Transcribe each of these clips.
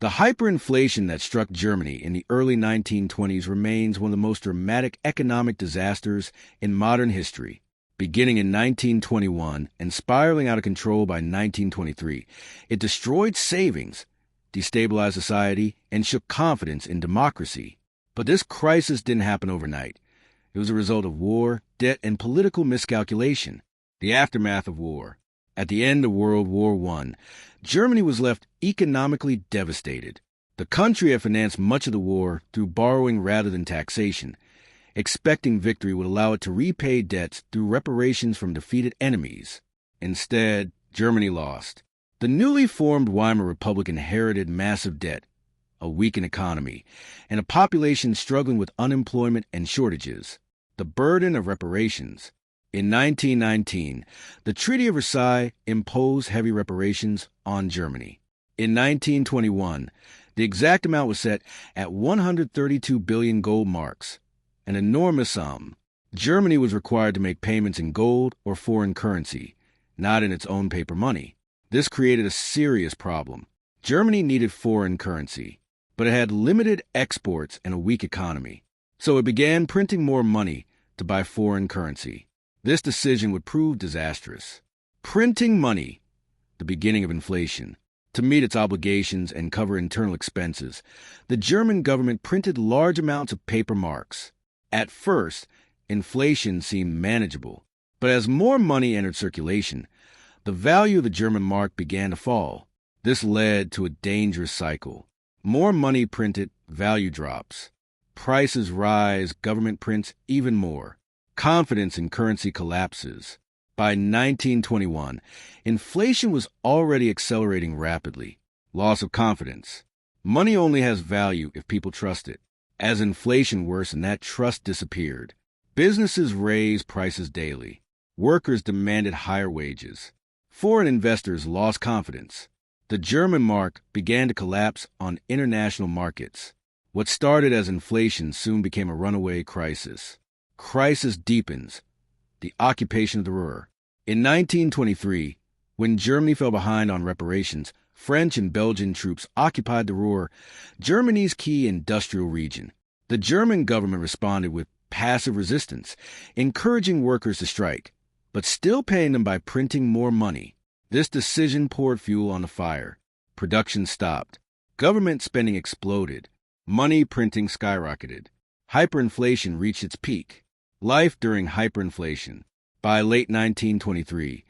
The hyperinflation that struck Germany in the early 1920s remains one of the most dramatic economic disasters in modern history. Beginning in 1921 and spiraling out of control by 1923, it destroyed savings, destabilized society, and shook confidence in democracy. But this crisis didn't happen overnight. It was a result of war, debt, and political miscalculation. The aftermath of war. At the end of World War I, Germany was left economically devastated. The country had financed much of the war through borrowing rather than taxation, expecting victory would allow it to repay debts through reparations from defeated enemies. Instead, Germany lost. The newly formed Weimar Republic inherited massive debt, a weakened economy, and a population struggling with unemployment and shortages. The burden of reparations. In 1919, the Treaty of Versailles imposed heavy reparations on Germany. In 1921, the exact amount was set at 132 billion gold marks, an enormous sum. Germany was required to make payments in gold or foreign currency, not in its own paper money. This created a serious problem. Germany needed foreign currency, but it had limited exports and a weak economy, so it began printing more money to buy foreign currency. This decision would prove disastrous. Printing money, the beginning of inflation. To meet its obligations and cover internal expenses, the German government printed large amounts of paper marks. At first, inflation seemed manageable, but as more money entered circulation, the value of the German mark began to fall. This led to a dangerous cycle. More money printed, value drops. Prices rise, government prints even more. Confidence in currency collapses. By 1921, inflation was already accelerating rapidly. Loss of confidence. Money only has value if people trust it. As inflation worsened, that trust disappeared. Businesses raised prices daily. Workers demanded higher wages. Foreign investors lost confidence. The German mark began to collapse on international markets. What started as inflation soon became a runaway crisis. Crisis deepens. The occupation of the Ruhr. In 1923, when Germany fell behind on reparations, French and Belgian troops occupied the Ruhr, Germany's key industrial region. The German government responded with passive resistance, encouraging workers to strike, but still paying them by printing more money. This decision poured fuel on the fire. Production stopped. Government spending exploded. Money printing skyrocketed. Hyperinflation reached its peak. Life during hyperinflation. By late 1923,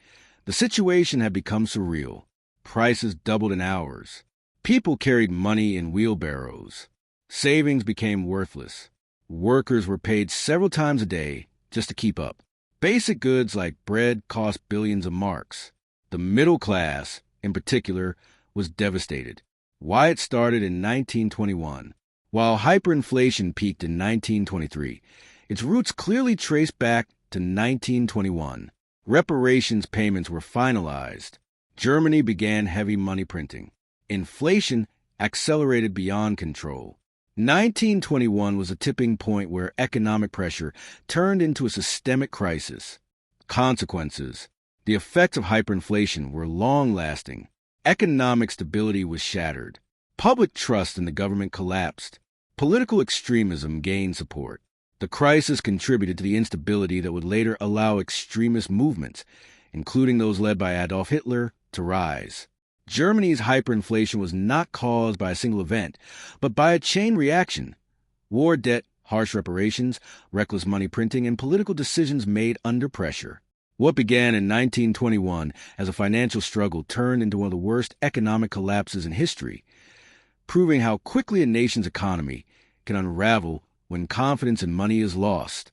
the situation had become surreal. Prices doubled in hours. People carried money in wheelbarrows. Savings became worthless. Workers were paid several times a day just to keep up. Basic goods like bread cost billions of marks. The middle class, in particular, was devastated. Why it started in 1921. While hyperinflation peaked in 1923, its roots clearly trace back to 1921. Reparations payments were finalized. Germany began heavy money printing. Inflation accelerated beyond control. 1921 was a tipping point where economic pressure turned into a systemic crisis. Consequences. The effects of hyperinflation were long-lasting. Economic stability was shattered. Public trust in the government collapsed. Political extremism gained support. The crisis contributed to the instability that would later allow extremist movements, including those led by Adolf Hitler, to rise. Germany's hyperinflation was not caused by a single event, but by a chain reaction. War debt, harsh reparations, reckless money printing, and political decisions made under pressure. What began in 1921 as a financial struggle turned into one of the worst economic collapses in history, proving how quickly a nation's economy can unravel when confidence in money is lost.